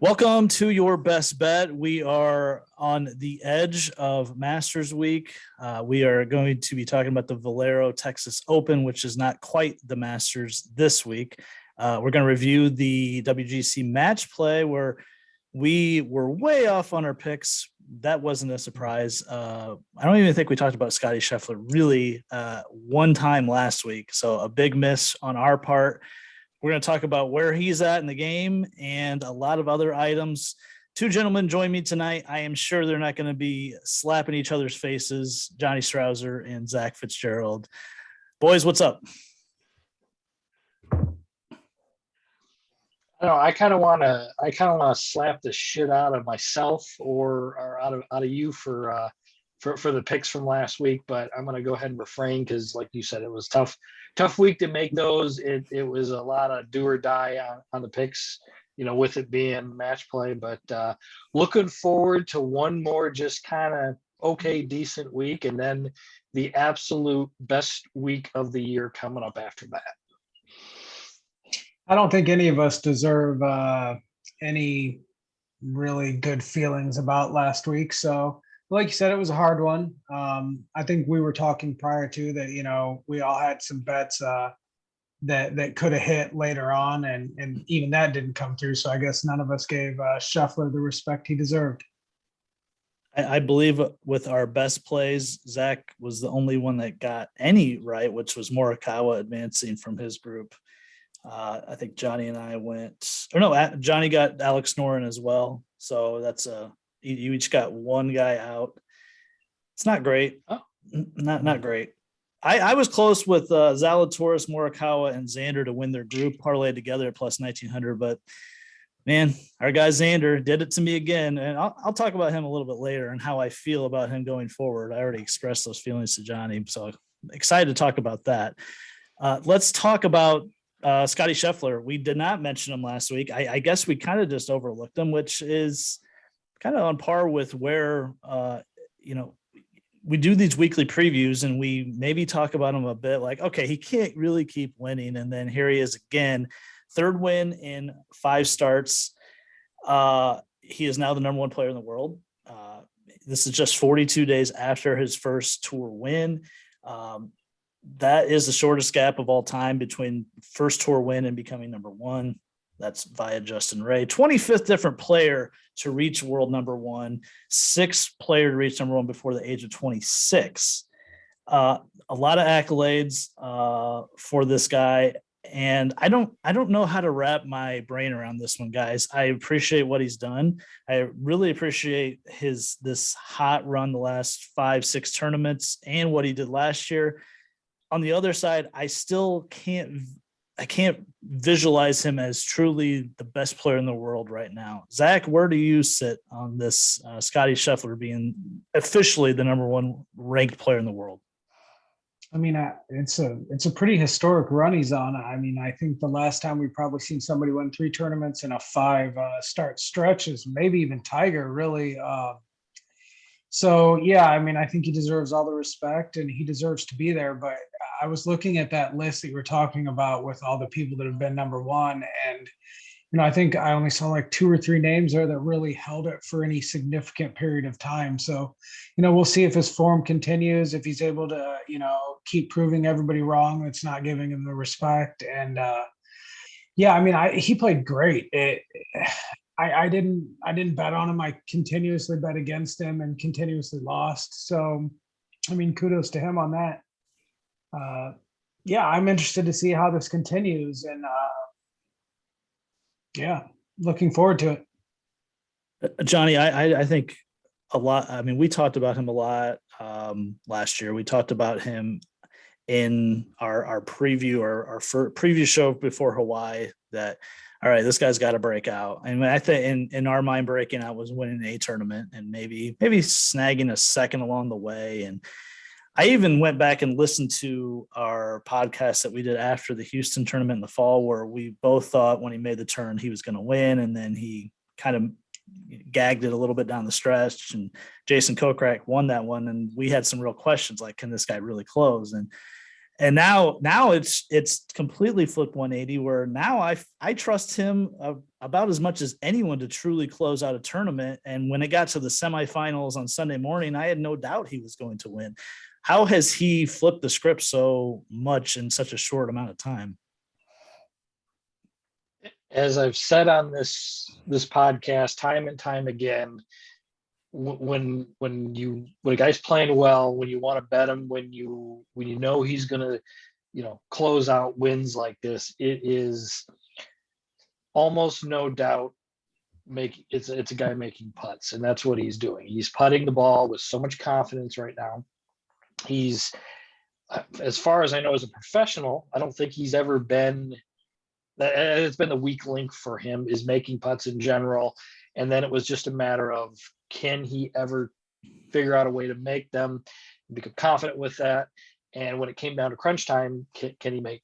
Welcome to Your Best Bet. We are on the edge of Masters Week. We are going to be talking about the Valero Texas Open, which is not quite the Masters this week. We're going to review the WGC match play where we were way off on our picks. That wasn't a surprise. I don't even think we talked about Scotty Sheffler really one time last week. So a big miss on our part. We're going to talk about where he's at in the game and a lot of other items. Two gentlemen join me tonight. I am sure they're not going to be slapping each other's faces. Johnny Strouser and Zach Fitzgerald. Boys, what's up? I kind of want to slap the shit out of myself or out of you for the picks from last week, but I'm going to go ahead and refrain because, like you said, it was tough week to make those. It was a lot of do or die on the picks, with it being match play. But looking forward to one more just kind of okay, decent week, and then the absolute best week of the year coming up after that. I don't think any of us deserve any really good feelings about last week. So, like you said, it was a hard one. I think we were talking prior to that, we all had some bets that could have hit later on, and even that didn't come through. So I guess none of us gave Scheffler the respect he deserved. I believe with our best plays, Zach was the only one that got any right, which was Morikawa advancing from his group. I think Johnny and I Johnny got Alex Noren as well. So that's you each got one guy out. It's not great. Not great. I was close with Zalatoris, Morikawa, and Xander to win their group parlayed together at plus 1900. But man, our guy Xander did it to me again. And I'll talk about him a little bit later and how I feel about him going forward. I already expressed those feelings to Johnny. So excited to talk about that. Let's talk about Scotty Sheffler. We did not mention him last week. I guess we kind of just overlooked him, which is kind of on par with where, we do these weekly previews and we maybe talk about him a bit like, okay, he can't really keep winning. And then here he is again, third win in 5 starts. He is now the number 1 player in the world. This is just 42 days after his first tour win. That is the shortest gap of all time between first tour win and becoming number 1. That's via Justin Ray. 25th different player to reach world number 1. 6th player to reach number 1 before the age of 26. A lot of accolades for this guy. And I don't know how to wrap my brain around this one, guys. I appreciate what he's done. I really appreciate this hot run the last 5-6 tournaments and what he did last year. On the other side, I still can't visualize him as truly the best player in the world right now. Zach, where do you sit on this Scotty Scheffler being officially the number 1 ranked player in the world? I mean, it's a pretty historic run he's on. I mean, I think the last time we've probably seen somebody win 3 tournaments in a 5 start stretch is maybe even Tiger, really. So, yeah, I mean, I think he deserves all the respect and he deserves to be there. But I was looking at that list that you were talking about with all the people that have been number 1. And, I think I only saw like 2 or 3 names there that really held it for any significant period of time. So, we'll see if his form continues, if he's able to, keep proving everybody wrong that's not giving him the respect. And, yeah, I mean, he played great. I didn't bet on him. I continuously bet against him and continuously lost. So, I mean, kudos to him on that. Yeah, I'm interested to see how this continues, and yeah, looking forward to it. Johnny, I think a lot. I mean, we talked about him a lot last year. We talked about him in our preview, our preview show before Hawaii. That all right, this guy's got to break out. I mean, I think in our mind, breaking out was winning a tournament and maybe snagging a second along the way. And I even went back and listened to our podcast that we did after the Houston tournament in the fall, where we both thought when he made the turn, he was going to win. And then he kind of gagged it a little bit down the stretch, and Jason Kokrak won that one. And we had some real questions like, can this guy really close? And And now it's completely flipped 180, where now I trust him about as much as anyone to truly close out a tournament. And when it got to the semifinals on Sunday morning, I had no doubt he was going to win. How has he flipped the script so much in such a short amount of time? As I've said on this podcast time and time again, when a guy's playing well, when you want to bet him, when you know he's gonna, close out wins like this, it is almost no doubt it's a guy making putts, and that's what he's doing. He's putting the ball with so much confidence right now. He's, as far as I know, as a professional, I don't think he's ever been. It's been the weak link for him, is making putts in general. And then it was just a matter of, can he ever figure out a way to make them, become confident with that? And when it came down to crunch time, can he make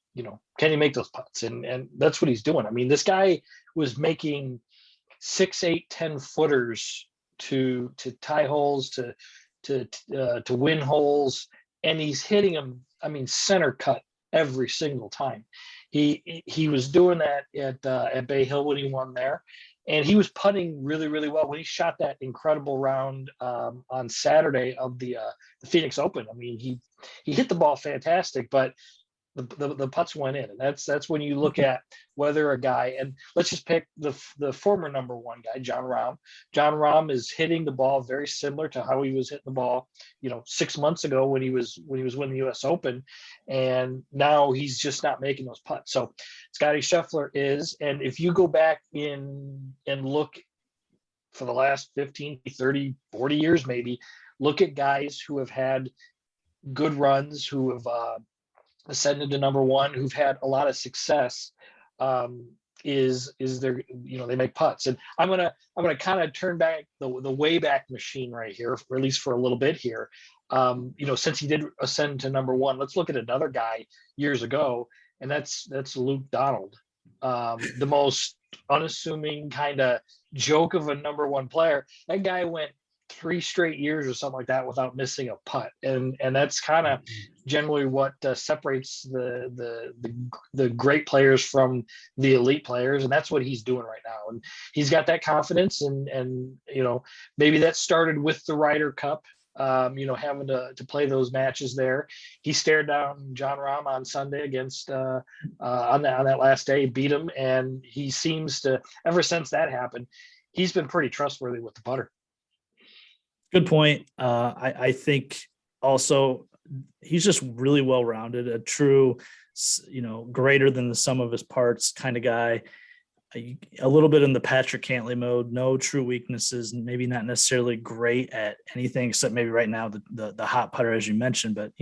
those putts? And that's what he's doing. I mean, this guy was making 6, 8, 10 footers to tie holes, to win holes, and he's hitting them. I mean, center cut every single time. He was doing that at Bay Hill when he won there, and he was putting really, really well when he shot that incredible round on Saturday of the Phoenix Open. I mean, he hit the ball fantastic, but the putts went in, and that's when you look at whether a guy, and let's just pick the former number one guy, Jon Rahm. Jon Rahm is hitting the ball very similar to how he was hitting the ball, 6 months ago when he was winning the U.S. Open, and now he's just not making those putts. So Scotty Sheffler is, and if you go back in and look for the last 15, 30, 40 years, maybe, look at guys who have had good runs, who have ascended to number one, who've had a lot of success, is their, they make putts. And I'm gonna kind of turn back the way back machine right here, or at least for a little bit here. Since he did ascend to number one, let's look at another guy years ago, and that's Luke Donald, the most unassuming kind of joke of a number one player. That guy went 3 straight years or something like that without missing a putt, and that's kind of generally what separates the great players from the elite players, and that's what he's doing right now. And he's got that confidence, and maybe that started with the Ryder Cup, having to play those matches there. He stared down Jon Rahm on Sunday against on that last day, beat him, and he seems to, ever since that happened, he's been pretty trustworthy with the putter. Good point. I think also he's just really well-rounded, a true, greater than the sum of his parts kind of guy. A little bit in the Patrick Cantlay mode, no true weaknesses, maybe not necessarily great at anything except maybe right now the hot putter, as you mentioned, but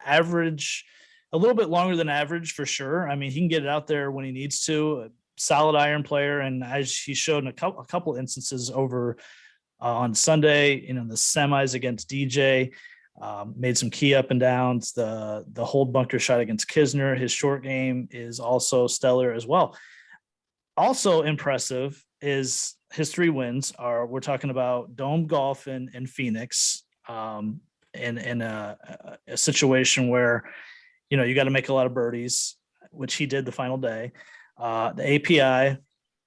average, a little bit longer than average for sure. I mean, he can get it out there when he needs to. A solid iron player, and as he showed in a couple instances over on Sunday, the semis against DJ, made some key up and downs. The hold bunker shot against Kisner, his short game is also stellar as well. Also impressive is his 3 wins are, we're talking about Dome Golf in Phoenix, in a situation where, you got to make a lot of birdies, which he did the final day. The API,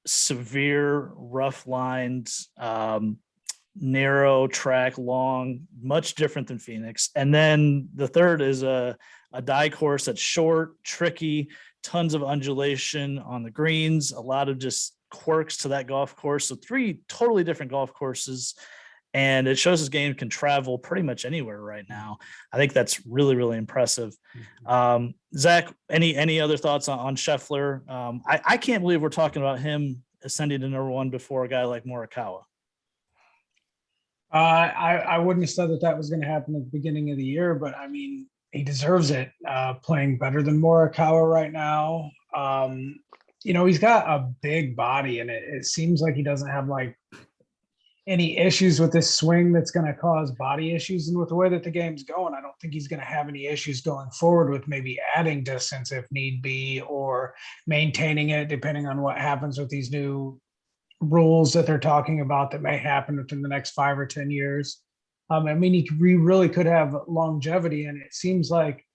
severe rough lines, narrow track, long, much different than Phoenix. And then the third is a die course that's short, tricky, tons of undulation on the greens, a lot of just quirks to that golf course. So 3 totally different golf courses, and it shows his game can travel pretty much anywhere right now. I think that's really, really impressive. Zach, any other thoughts on Scheffler? I can't believe we're talking about him ascending to number one before a guy like Morikawa. I wouldn't have said that was going to happen at the beginning of the year, but I mean, he deserves it. Playing better than Morikawa right now. He's got a big body, and it seems like he doesn't have like any issues with this swing that's going to cause body issues. And with the way that the game's going, I don't think he's going to have any issues going forward with maybe adding distance if need be, or maintaining it depending on what happens with these new rules that they're talking about that may happen within the next 5 or 10 years. I mean, we really could have longevity, and it seems like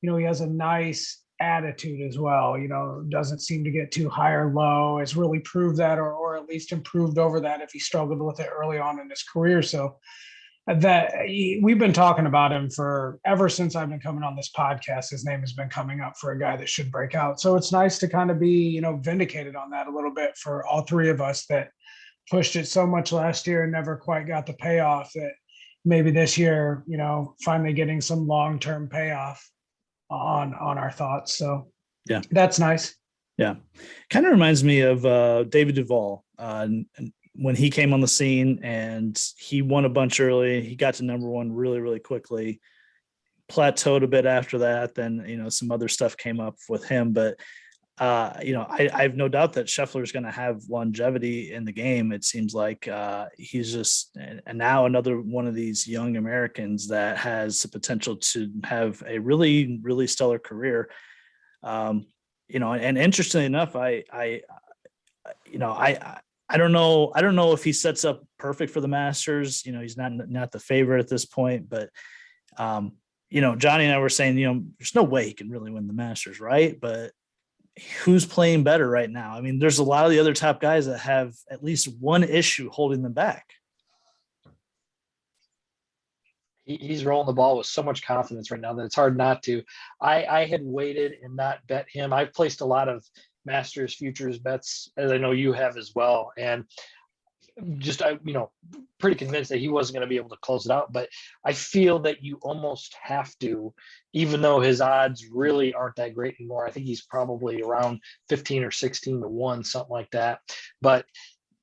he has a nice attitude as well. Doesn't seem to get too high or low. Has really proved that, or at least improved over that if he struggled with it early on in his career. So we've been talking about him for ever since I've been coming on this podcast. His name has been coming up for a guy that should break out. So it's nice to kind of be, vindicated on that a little bit for all three of us that pushed it so much last year and never quite got the payoff, that maybe this year, finally getting some long-term payoff on our thoughts. So yeah, that's nice. Yeah. Kind of reminds me of David Duval. When he came on the scene and he won a bunch early, he got to number one really, really quickly, plateaued a bit after that. Then, some other stuff came up with him, but I have no doubt that Scheffler is going to have longevity in the game. It seems like he's just, and now another one of these young Americans that has the potential to have a really, really stellar career. And interestingly enough, I don't know if he sets up perfect for the Masters. He's not the favorite at this point, but Johnny and I were saying, there's no way he can really win the Masters, right? But who's playing better right now? I mean, there's a lot of the other top guys that have at least one issue holding them back. He's rolling the ball with so much confidence right now that it's hard not to. I had waited and not bet him. I've placed a lot of Masters futures bets, as I know you have as well, and just pretty convinced that he wasn't going to be able to close it out. But I feel that you almost have to, even though his odds really aren't that great anymore. I think he's probably around 15 or 16 to 1, something like that. But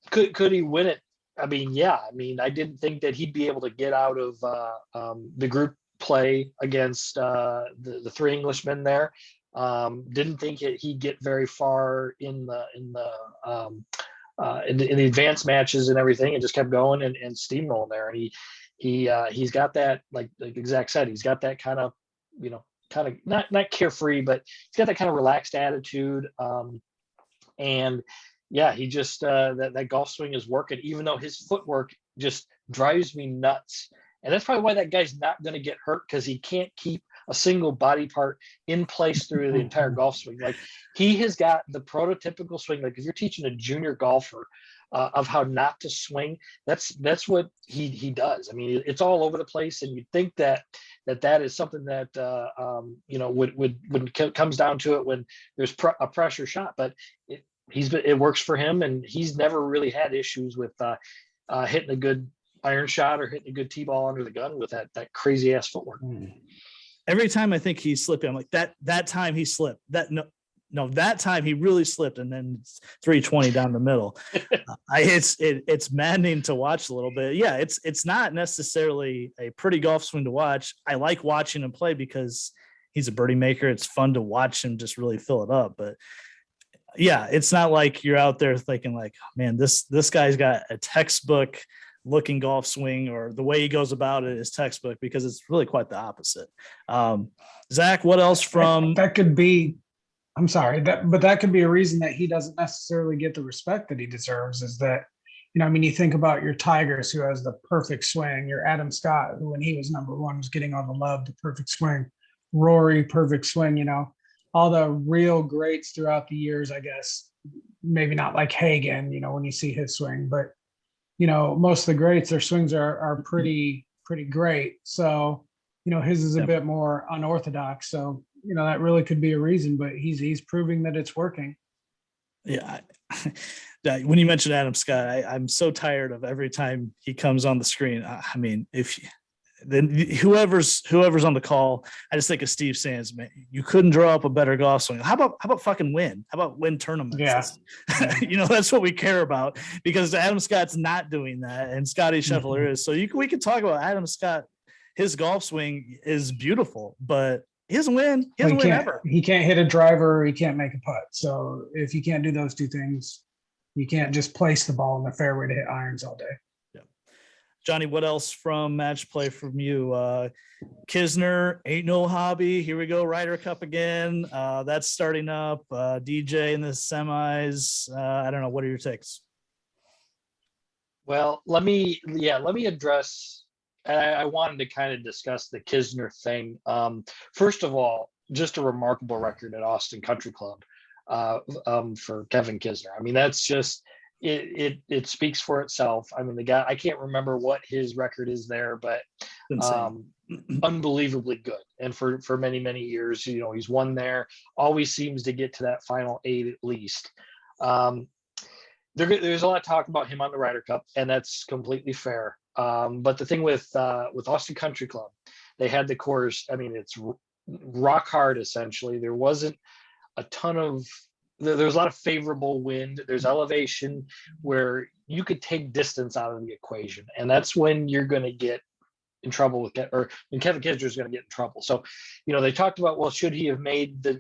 could he win it? I mean, yeah. I mean, I didn't think that he'd be able to get out of the group play against the three Englishmen there. Didn't think he'd get very far in the advanced matches and everything, and just kept going and steamrolling there. And he's got that, like Zach said, he's got that kind of not carefree, but he's got that kind of relaxed attitude. And yeah, he just that golf swing is working, even though his footwork just drives me nuts. And that's probably why that guy's not going to get hurt, because he can't keep a single body part in place through the entire golf swing. Like, he has got the prototypical swing. Like, if you're teaching a junior golfer of how not to swing, that's what he does. I mean, it's all over the place, and you'd think that is something that would comes down to it when there's a pressure shot, but it works for him, and he's never really had issues with hitting a good iron shot or hitting a good tee-ball under the gun with that crazy ass footwork. Every time I think he's slipping, I'm like, that time he slipped. That time he really slipped, and then it's 320 down the middle. It's maddening to watch a little bit. Yeah, it's not necessarily a pretty golf swing to watch. I like watching him play because he's a birdie maker. It's fun to watch him just really fill it up. But yeah, it's not like you're out there thinking like, man, this guy's got a textbook looking golf swing, or the way he goes about it is textbook, because it's really quite the opposite. Zach, what else from that could be? I'm sorry, but that could be a reason that he doesn't necessarily get the respect that he deserves. Is that, you think about your Tigers, who has the perfect swing, your Adam Scott, who when he was number one was getting all the love, the perfect swing, Rory, perfect swing, all the real greats throughout the years, I guess, maybe not like Hagen, when you see his swing, but most of the greats, their swings are pretty great. So, his is a bit more unorthodox. So, that really could be a reason, but he's proving that it's working. Yeah. When you mentioned Adam Scott, I'm so tired of every time he comes on the screen. I mean, then whoever's on the call, I just think of Steve Sands, man, you couldn't draw up a better golf swing. How about fucking win? How about win tournaments? Yeah. That's what we care about, because Adam Scott's not doing that, and Scotty Sheffler is. So we can talk about Adam Scott. His golf swing is beautiful, but he doesn't win. He doesn't win ever. He can't hit a driver. He can't make a putt. So if you can't do those two things, you can't just place the ball in the fairway to hit irons all day. Johnny, what else from match play from you? Kisner, ain't no hobby. Here we go. Ryder Cup again. That's starting up. DJ in the semis. I don't know. What are your takes? Well, let me address, I wanted to kind of discuss the Kisner thing. First of all, just a remarkable record at Austin Country Club for Kevin Kisner. I mean, that's just it speaks for itself. I mean, the guy, I can't remember what his record is there, but unbelievably good. And for many, many years, you know, he's won there, always seems to get to that final 8 at least. There's a lot of talk about him on the Ryder Cup, and that's completely fair. But the thing with Austin Country Club, they had the course. I mean, it's rock hard essentially. There wasn't a ton of there's a lot of favorable wind. There's elevation where you could take distance out of the equation, and that's when you're going to get in trouble with or when Kevin Kisner is going to get in trouble. So, you know, they talked about, well, should he have made the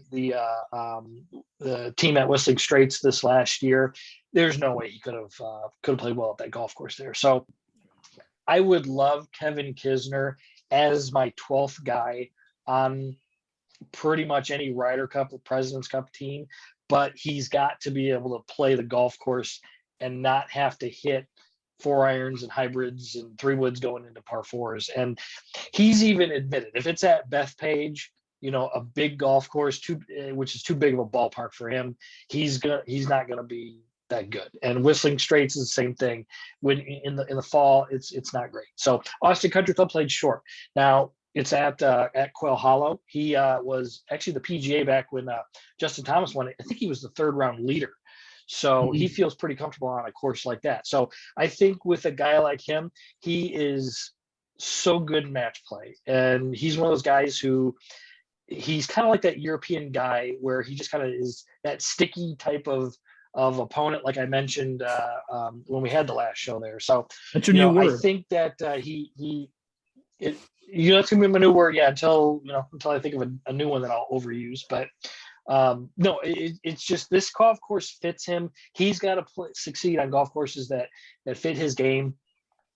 team at Whistling Straits this last year? There's no way he could have played well at that golf course there. So I would love Kevin Kisner as my 12th guy on pretty much any Ryder Cup or President's Cup team, but he's got to be able to play the golf course and not have to hit 4 irons and hybrids and 3 woods going into par 4s. And he's even admitted, if it's at Bethpage, you know, a big golf course, which is too big of a ballpark for him, he's not gonna be that good. And Whistling Straits is the same thing. When in the fall, it's not great. So Austin Country Club played short. Now it's at Quail Hollow. He was actually the PGA back when Justin Thomas won it. I think he was the 3rd round leader. So he feels pretty comfortable on a course like that. So I think with a guy like him, he is so good in match play. And he's one of those guys who he's kind of like that European guy where he just kind of is that sticky type of opponent, like I mentioned when we had the last show there. So that's your new word. I think that it's gonna be my new word, until I think of a new one that I'll overuse. But no, it's just this golf course fits him. He's got to succeed on golf courses that fit his game,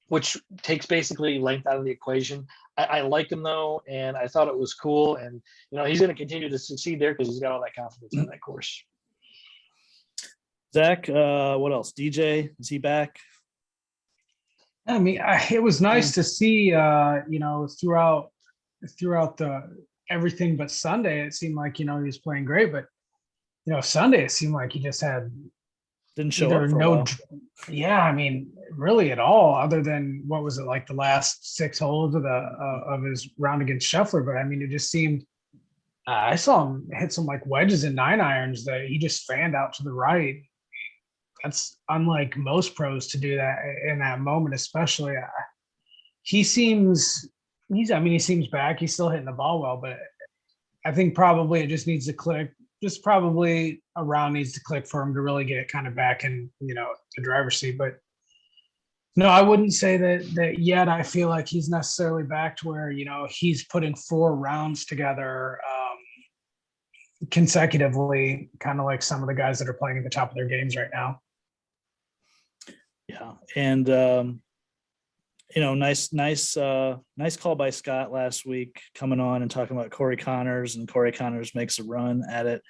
which takes basically length out of the equation. I like him though, and I thought it was cool. And you know, he's going to continue to succeed there because he's got all that confidence in that course. Zach, what else? DJ, is he back? I mean, it was nice to see, you know, throughout the everything but Sunday, it seemed like, you know, he was playing great, but you know, Sunday it seemed like he just didn't show up for a while. Yeah, I mean, really at all, other than what was it, like the last 6 holes of his round against Scheffler. But I mean, it just seemed I saw him hit some like wedges and 9 irons that he just fanned out to the right. That's unlike most pros to do that in that moment, especially. He seems back. He's still hitting the ball well, but I think probably it just needs to click. Just probably a round needs to click for him to really get kind of back in, you know, the driver's seat. But no, I wouldn't say that yet. I feel like he's necessarily back to where, you know, he's putting 4 rounds together consecutively, kind of like some of the guys that are playing at the top of their games right now. Yeah, and you know, nice call by Scott last week, coming on and talking about Corey Connors, and Corey Connors makes a run at it.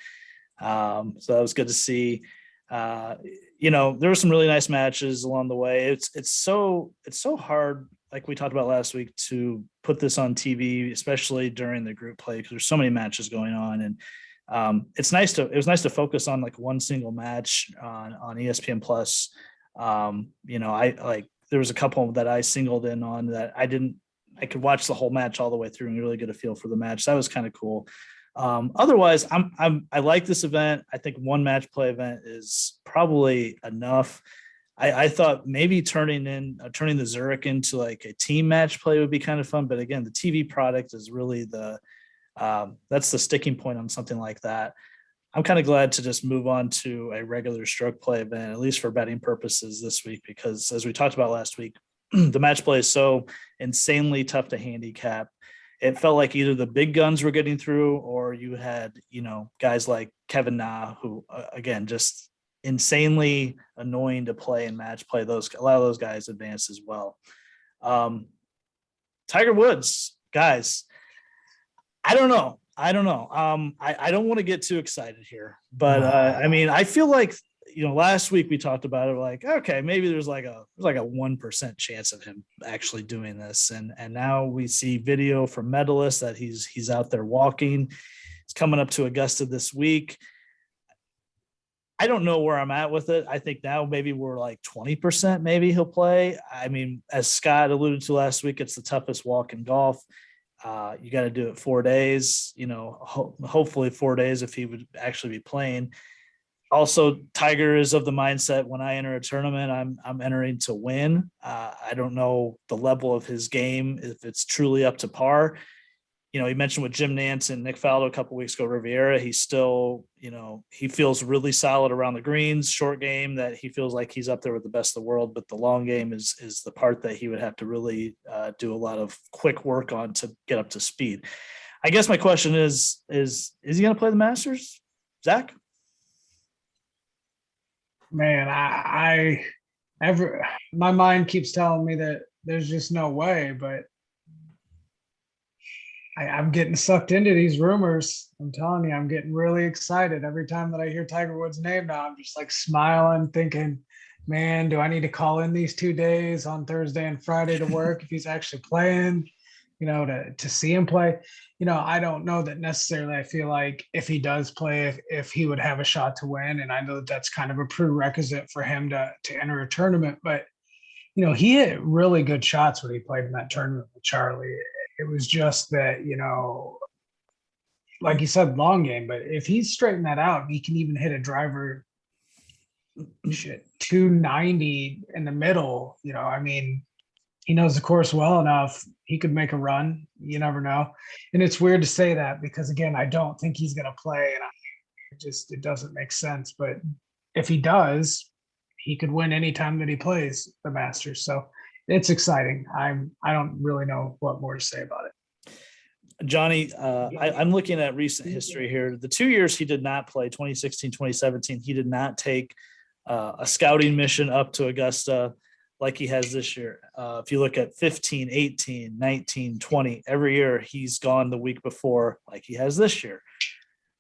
So that was good to see. You know, there were some really nice matches along the way. It's so hard, like we talked about last week, to put this on TV, especially during the group play, because there's so many matches going on. And it was nice to focus on like one single match on ESPN Plus. You know, there was a couple that I singled in on that I could watch the whole match all the way through and really get a feel for the match. That was kind of cool. Otherwise, I like this event. I think one match play event is probably enough. I thought maybe turning the Zurich into like a team match play would be kind of fun. But again, the TV product is really that's the sticking point on something like that. I'm kind of glad to just move on to a regular stroke play event, at least for betting purposes this week, because as we talked about last week, the match play is so insanely tough to handicap. It felt like either the big guns were getting through, or you had, you know, guys like Kevin Na, who again, just insanely annoying to play and match play. A lot of those guys advanced as well. Tiger Woods, guys, I don't know. I don't want to get too excited here, but I mean, I feel like, you know, last week we talked about it, like, okay, maybe there's like a 1% chance of him actually doing this. And now we see video from medalists that he's out there walking. He's coming up to Augusta this week. I don't know where I'm at with it. I think now maybe we're like 20%, maybe he'll play. I mean, as Scott alluded to last week, it's the toughest walk in golf. You got to do it 4 days, hopefully 4 days if he would actually be playing. Also, Tiger is of the mindset when I enter a tournament, I'm entering to win. I don't know the level of his game, if it's truly up to par. He mentioned with Jim Nance and Nick Faldo a couple of weeks ago, Riviera, he's still, he feels really solid around the greens, short game, that he feels like he's up there with the best of the world, but the long game is the part that he would have to really do a lot of quick work on to get up to speed. I guess my question is he going to play the Masters, Zach? Man, my mind keeps telling me that there's just no way, but I'm getting sucked into these rumors. I'm telling you, I'm getting really excited every time that I hear Tiger Woods' name now. I'm just like smiling, thinking, man, do I need to call in these 2 days on Thursday and Friday to work if he's actually playing, to see him play? I don't know that necessarily. I feel like if he does play, if he would have a shot to win, and I know that that's kind of a prerequisite for him to enter a tournament, but he hit really good shots when he played in that tournament with Charlie. It was just that, like you said, long game, but if he's straightened that out, he can even hit a driver 290 in the middle. He knows the course well enough. He could make a run. You never know. And it's weird to say that because, again, I don't think he's going to play, and it doesn't make sense. But if he does, he could win any time that he plays the Masters. So it's exciting. I don't really know what more to say about it. Johnny, I'm looking at recent history here. The 2 years he did not play, 2016, 2017, he did not take a scouting mission up to Augusta like he has this year. If you look at 15, 18, 19, 20, every year he's gone the week before like he has this year.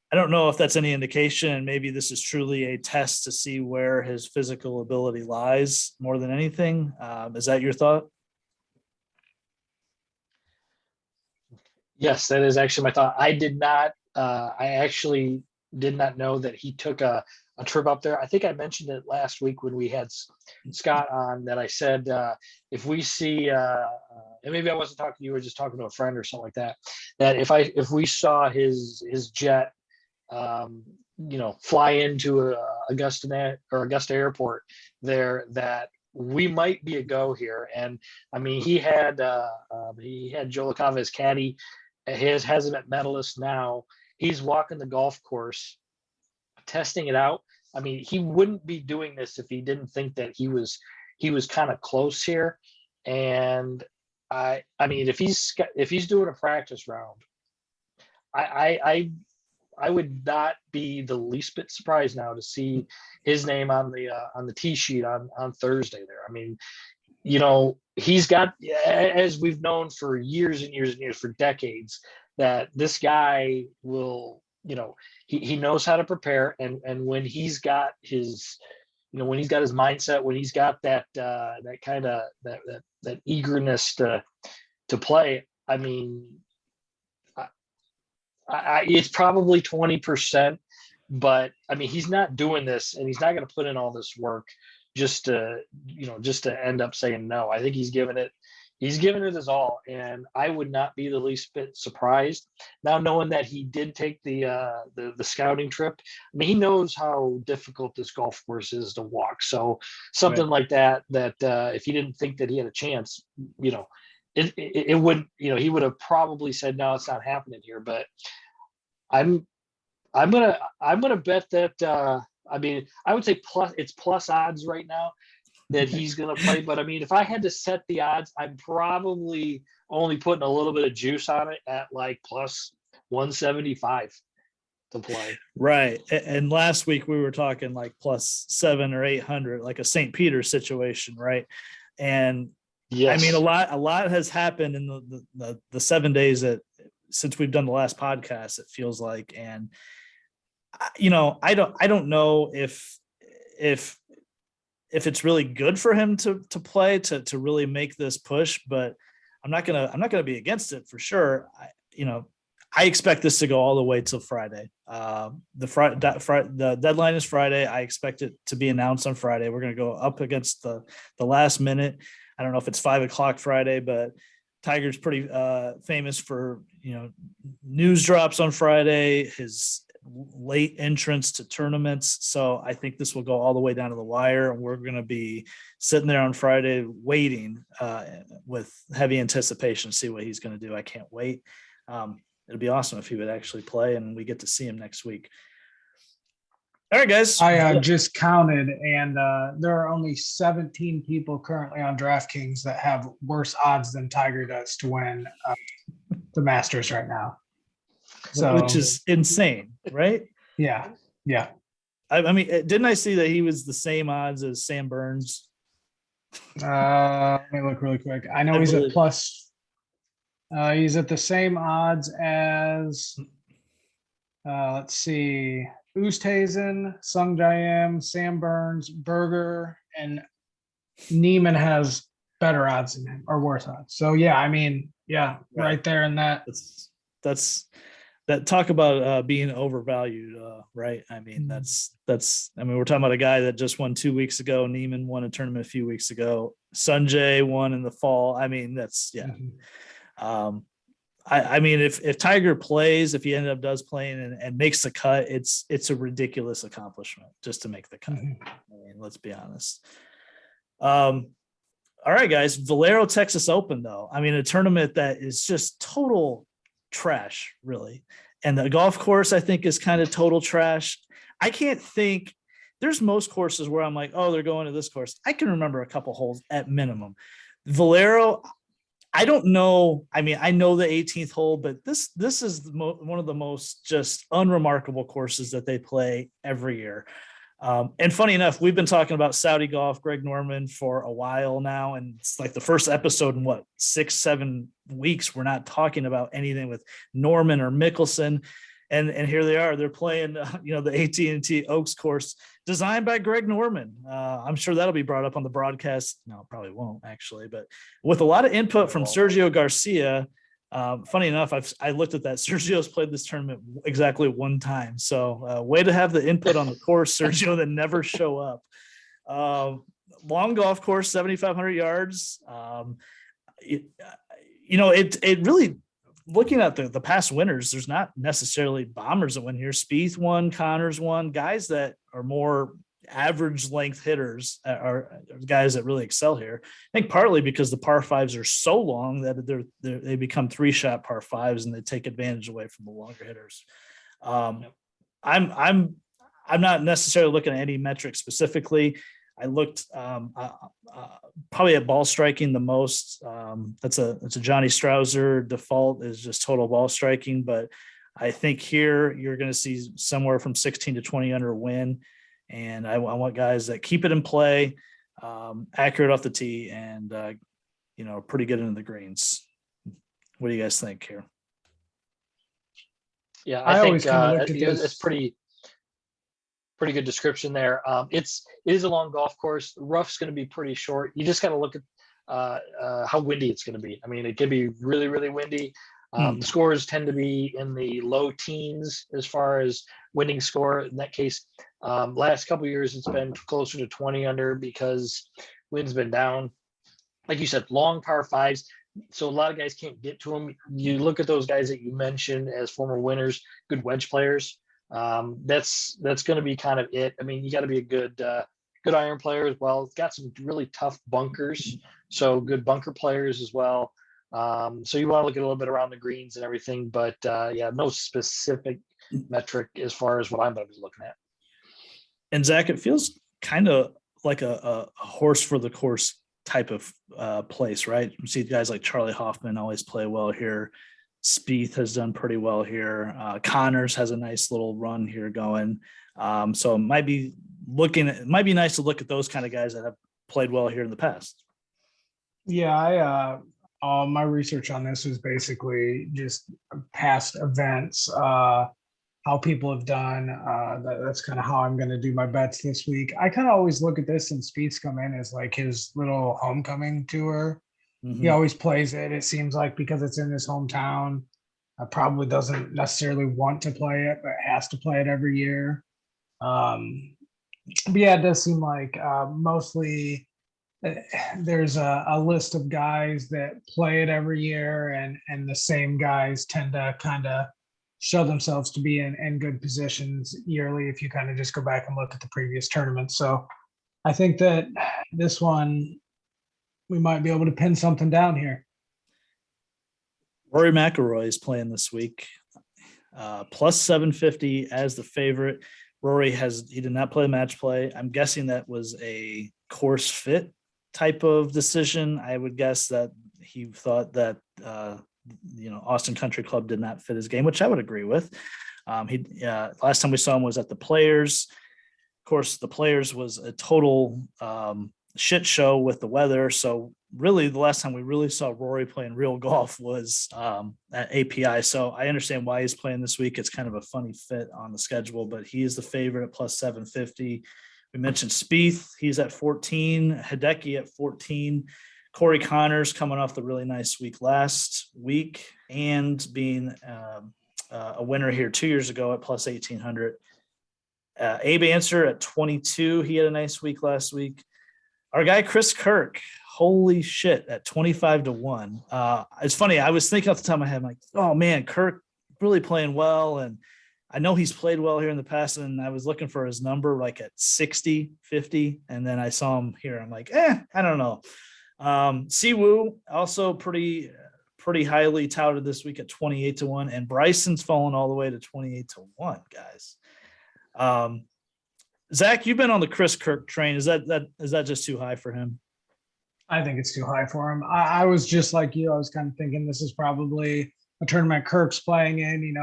I don't know if that's any indication, and maybe this is truly a test to see where his physical ability lies more than anything. Is that your thought? Yes, that is actually my thought. I actually did not know that he took a trip up there. I think I mentioned it last week when we had Scott on, that I said, if we see, and maybe I wasn't talking to you, or just talking to a friend or something like that, that if we saw his jet, fly into Augusta Airport there, that we might be a go here. And I mean, he had Joe LaCava as caddy. His Hezimmet medalist now. He's walking the golf course, testing it out. I mean, he wouldn't be doing this if he didn't think that he was kind of close here. And I mean, if he's doing a practice round, I would not be the least bit surprised now to see his name on the tee sheet on Thursday there. I mean, he's got, as we've known for years and years and years, for decades, that this guy will, he knows how to prepare. And when he's got his, when he's got his mindset, when he's got that kind of that eagerness to play, I mean, it's probably 20%, but I mean, he's not doing this, and he's not going to put in all this work just to end up saying no. I think he's given it his all, and I would not be the least bit surprised now, knowing that he did take the scouting trip. I mean, he knows how difficult this golf course is to walk. So something like that if he didn't think that he had a chance, it wouldn't, he would have probably said, no, it's not happening here. But I'm gonna bet that, I mean, I would say it's plus odds right now that he's gonna play. But I mean, if I had to set the odds, I'm probably only putting a little bit of juice on it at like plus 175 to play. Right. And last week we were talking like plus 700 or 800, like a St. Peter situation, right? And yes. I mean, a lot has happened in the 7 days since we've done the last podcast, it feels like. And I don't know if it's really good for him to play, to really make this push, but I'm not gonna be against it for sure. I expect this to go all the way till Friday. The deadline is Friday. I expect it to be announced on Friday. We're going to go up against the last minute. I don't know if it's 5:00 Friday, but Tiger's pretty famous for, news drops on Friday, his late entrance to tournaments. So I think this will go all the way down to the wire, and we're going to be sitting there on Friday waiting with heavy anticipation to see what he's going to do. I can't wait. It'd be awesome if he would actually play and we get to see him next week. All right, guys. I just counted, and there are only 17 people currently on DraftKings that have worse odds than Tiger does to win the Masters right now. So, which is insane, right? Yeah. I mean, didn't I see that he was the same odds as Sam Burns? Let me look really quick. I know he's at plus. He's at the same odds as. Let's see. Oosthuizen, Sung Jae-im, Sam Burns, Berger, and Neiman has better odds than him, or worse odds. So yeah, I mean, right there in that. That's that talk about being overvalued, right? I mean, we're talking about a guy that just won 2 weeks ago. Neiman won a tournament a few weeks ago. Sunjay won in the fall. I mean, that's I mean, if Tiger plays, if he does playing and makes the cut, it's a ridiculous accomplishment just to make the cut. I mean, let's be honest. All right, guys. Valero Texas Open, though. I mean, a tournament that is just total trash, really. And the golf course, I think, is kind of total trash. I can't think. There's most courses where I'm like, oh, they're going to this course. I can remember a couple holes at minimum. Valero, I don't know. I mean, I know the 18th hole, but this is one of the most just unremarkable courses that they play every year. And funny enough, we've been talking about Saudi golf, Greg Norman, for a while now. And it's like the first episode in 6-7 weeks. We're not talking about anything with Norman or Mickelson. And here they are. They're playing, the AT&T Oaks course designed by Greg Norman. I'm sure that'll be brought up on the broadcast. No, it probably won't actually, but with a lot of input from Sergio Garcia. Funny enough, I looked at that. Sergio's played this tournament exactly one time. So way to have the input on the course, Sergio, that never show up. Long golf course, 7,500 yards. It really, looking at the past winners, there's not necessarily bombers that win here. Spieth won, Connors won. Guys that are more average length hitters are guys that really excel here. I think partly because the par fives are so long that they become 3-shot par fives and they take advantage away from the longer hitters. I'm not necessarily looking at any metric specifically. I looked probably at ball striking the most. That's a Johnny Strouser default is just total ball striking. But I think here you're going to see somewhere from 16 to 20 under win. And I want guys that keep it in play, accurate off the tee, and pretty good into the greens. What do you guys think here? Yeah, I think it's pretty good description there. It is a long golf course. The rough's going to be pretty short. You just got to look at how windy it's going to be. I mean, it could be really, really windy. The scores tend to be in the low teens as far as winning score. In that case, last couple of years, it's been closer to 20 under because wind's been down. Like you said, long par fives. So a lot of guys can't get to them. You look at those guys that you mentioned as former winners, good wedge players. That's going to be kind of it. I mean, you got to be a good iron player as well. It's got some really tough bunkers, so good bunker players as well. So you want to look at a little bit around the greens and everything, but no specific metric as far as what I'm going to be looking at. And Zach, it feels kind of like a horse for the course type of place, right? You see guys like Charlie Hoffman always play well here. Spieth has done pretty well here. Connors has a nice little run here going. So it might be nice to look at those kind of guys that have played well here in the past. Yeah, all my research on this was basically just past events, how people have done. That's kind of how I'm going to do my bets this week. I kind of always look at this and Spieth's come in as like his little homecoming tour. Mm-hmm. He always plays it. It seems like because it's in his hometown. Probably doesn't necessarily want to play it, but has to play it every year. But yeah, it does seem like mostly there's a list of guys that play it every year, and the same guys tend to kind of show themselves to be in good positions yearly if you kind of just go back and look at the previous tournaments. So I think that this one we might be able to pin something down here. Rory Mcilroy is playing this week, plus 750 as the favorite. Rory he did not play match play. I'm guessing that was a course fit type of decision. I would guess that he thought that, Austin Country Club did not fit his game, which I would agree with. Last time we saw him was at the Players. Of course, the Players was a total shit show with the weather. So really the last time we really saw Rory playing real golf was at API. So I understand why he's playing this week. It's kind of a funny fit on the schedule, but he is the favorite at plus 750. We mentioned Spieth. He's at 14, Hideki at 14, Corey Connors coming off the really nice week last week and being a winner here 2 years ago at plus 1800. Abe Answer at 22. He had a nice week last week. Our guy, Chris Kirk, holy shit, at 25-1. It's funny. I was thinking off the top of my head, like, oh man, Kirk really playing well. And I know he's played well here in the past. And I was looking for his number like at 60, 50. And then I saw him here. I'm like, I don't know. Siwoo also pretty highly touted this week at 28-1. And Bryson's fallen all the way to 28-1, guys. Zach, you've been on the Chris Kirk train. Is that just too high for him? I think it's too high for him. I was just like you. I was kind of thinking this is probably a tournament Kirk's playing in,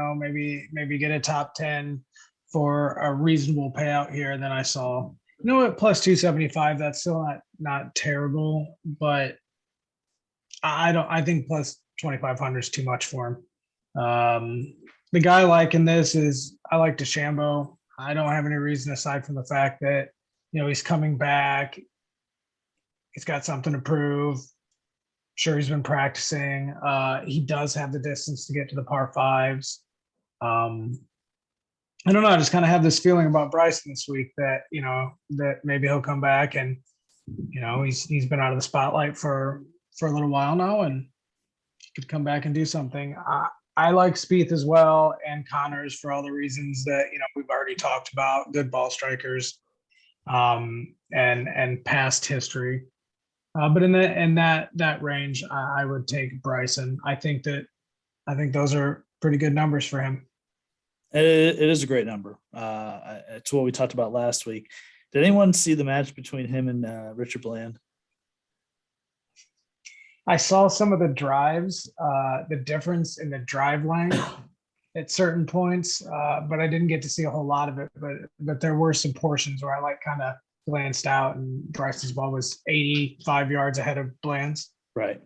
maybe get a top 10 for a reasonable payout here. And then I saw, at plus 275, that's still not terrible, but I think plus 2,500 is too much for him. The guy liking this is, I like DeChambeau. I don't have any reason aside from the fact that, he's coming back. He's got something to prove. Sure, he's been practicing. He does have the distance to get to the par fives. I don't know. I just kind of have this feeling about Bryson this week that, that maybe he'll come back and, he's been out of the spotlight for a little while now and he could come back and do something. I like Spieth as well and Connors for all the reasons that, we've already talked about, good ball strikers and past history. But in that range, I would take Bryson. I think those are pretty good numbers for him. It is a great number. It's what we talked about last week. Did anyone see the match between him and Richard Bland? I saw some of the drives, the difference in the drive length at certain points, but I didn't get to see a whole lot of it. But there were some portions where I kind of glanced out and Bryson's ball was 85 yards ahead of Bland's. Right.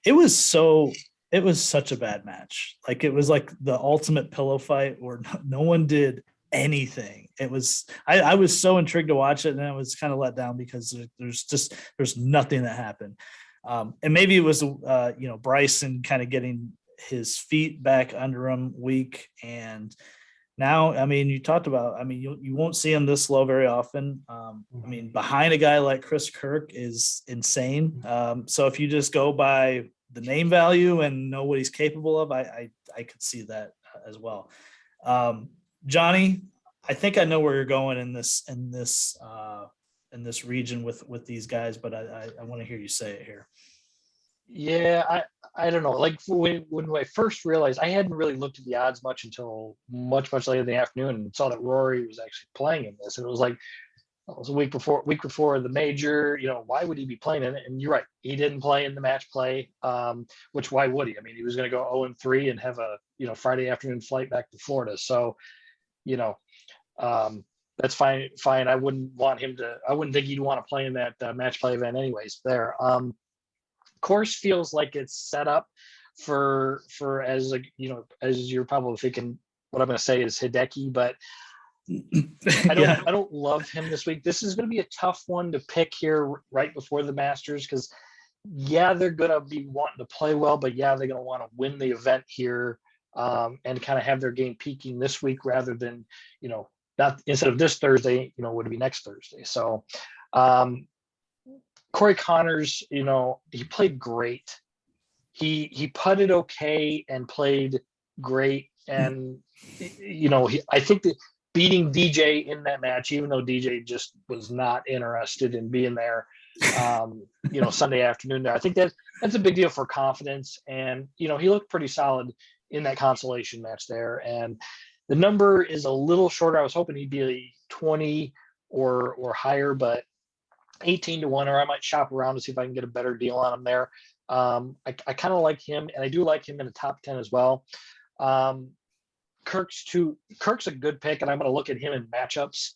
It was such a bad match. Like it was like the ultimate pillow fight where no one did anything. It was, I was so intrigued to watch it and I was kind of let down because there's nothing that happened. And maybe it was, Bryson kind of getting his feet back under him weak. And now, you talked about, you won't see him this low very often. Behind a guy like Chris Kirk is insane. So if you just go by the name value and know what he's capable of, I could see that as well. Johnny, I think I know where you're going in this region with these guys, but I want to hear you say it here. Yeah, I don't know. Like when I first realized, I hadn't really looked at the odds much until much later in the afternoon and saw that Rory was actually playing in this. And it was like, it was a week before the major, why would he be playing in it? And you're right. He didn't play in the match play, which why would he? He was going to go 0-3 and have a, Friday afternoon flight back to Florida. So, that's fine. I wouldn't think he'd want to play in that match play event anyways there. Course feels like it's set up for as you're probably thinking what I'm going to say is Hideki, but I don't love him this week. This is going to be a tough one to pick here right before the Masters because they're going to be wanting to play well, but they're going to want to win the event here and kind of have their game peaking this week rather than, not instead of this Thursday, would it be next Thursday? So Corey Connors, he played great. He putted okay and played great. And, I think that beating DJ in that match, even though DJ just was not interested in being there, Sunday afternoon there, I think that's a big deal for confidence. And, he looked pretty solid in that consolation match there. And the number is a little shorter. I was hoping he'd be 20 or higher, but 18-1, or I might shop around to see if I can get a better deal on him there. I kind of like him, and I do like him in the top 10 as well. Kirk's a good pick, and I'm going to look at him in matchups.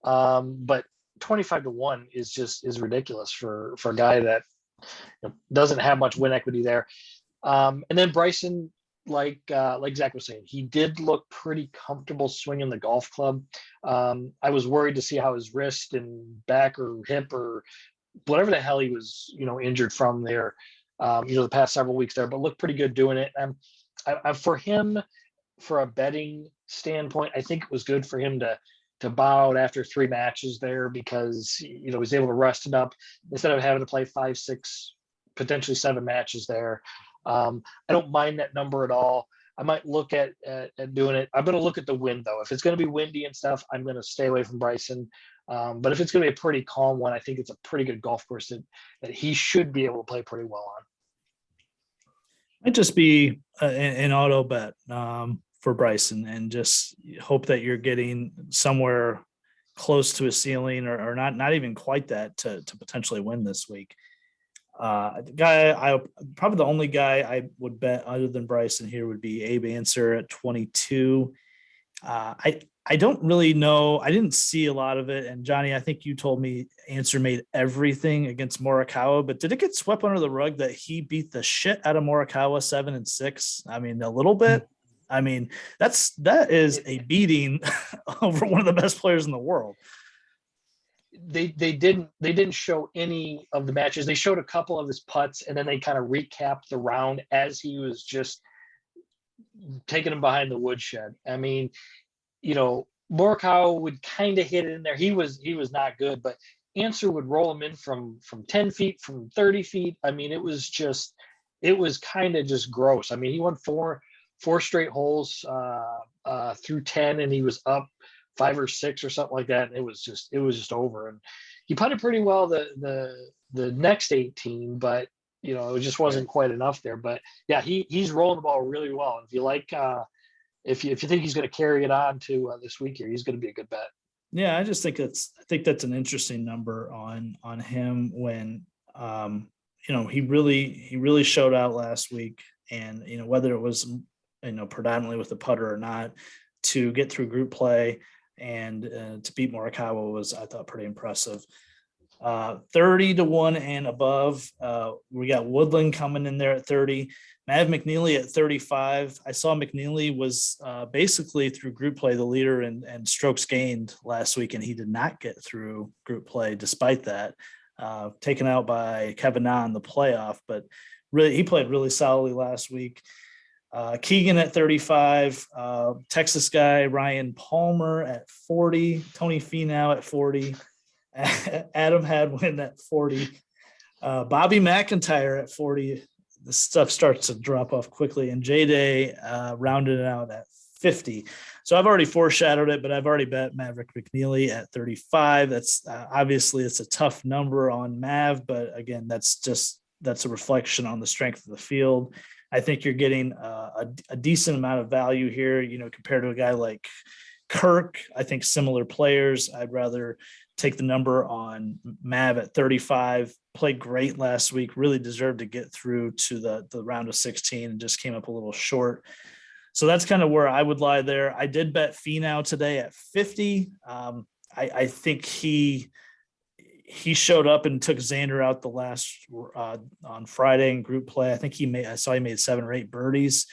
But 25-1 is ridiculous for a guy that doesn't have much win equity there. And then Bryson, like Zach was saying, he did look pretty comfortable swinging the golf club. I was worried to see how his wrist and back or hip or whatever the hell he was, injured from there, the past several weeks there, but looked pretty good doing it. For him, for a betting standpoint, I think it was good for him to bow out after 3 matches there because, he was able to rest it up instead of having to play 5, 6, potentially 7 matches there. I don't mind that number at all. I might look at doing it. I'm going to look at the wind though. If it's going to be windy and stuff, I'm going to stay away from Bryson. But if it's going to be a pretty calm one, I think it's a pretty good golf course that he should be able to play pretty well on. Might just be an auto bet for Bryson, and just hope that you're getting somewhere close to a ceiling or not even quite that to potentially win this week. Probably the only guy I would bet other than Bryson here would be Abe Answer at 22. I don't really know. I didn't see a lot of it. And Johnny, I think you told me Answer made everything against Morikawa, but did it get swept under the rug that he beat the shit out of Morikawa 7-6? I mean, a little bit. I mean, that is a beating over one of the best players in the world. They didn't show any of the matches. They showed a couple of his putts, and then they kind of recapped the round as he was just taking him behind the woodshed. I mean, Morikawa would kind of hit it in there. He was not good, but Answer would roll him in from 10 feet, from 30 feet. I mean, it was kind of just gross. I mean, he won four straight holes through 10, and he was up 5 or 6 or something like that. And it was just over. And he putted pretty well the next 18, but it just wasn't quite enough there. But yeah, he's rolling the ball really well. And if you like, if you think he's going to carry it on to this week here, he's going to be a good bet. Yeah, I just think that's an interesting number on him when he really showed out last week, and whether it was predominantly with the putter or not, to get through group play and to beat Morikawa was, I thought, pretty impressive. 30-1 and above. We got Woodland coming in there at 30. Mav McNeely at 35. I saw McNeely was basically through group play the leader and strokes gained last week, and he did not get through group play despite that. Taken out by Kevin Na in the playoff, but really he played really solidly last week. Keegan at 35, Texas guy Ryan Palmer at 40, Tony Finau at 40, Adam Hadwin at 40, Bobby McIntyre at 40. The stuff starts to drop off quickly, and J-Day rounded it out at 50. So I've already foreshadowed it, but I've already bet Maverick McNeely at 35. That's obviously it's a tough number on Mav, but again, that's a reflection on the strength of the field. I think you're getting a decent amount of value here, compared to a guy like Kirk. I think similar players. I'd rather take the number on Mav at 35. Played great last week, really deserved to get through to the round of 16 and just came up a little short. So that's kind of where I would lie there. I did bet Finau today at 50. I think he showed up and took Xander out the last on Friday in group play. I think I saw he made 7 or 8 birdies.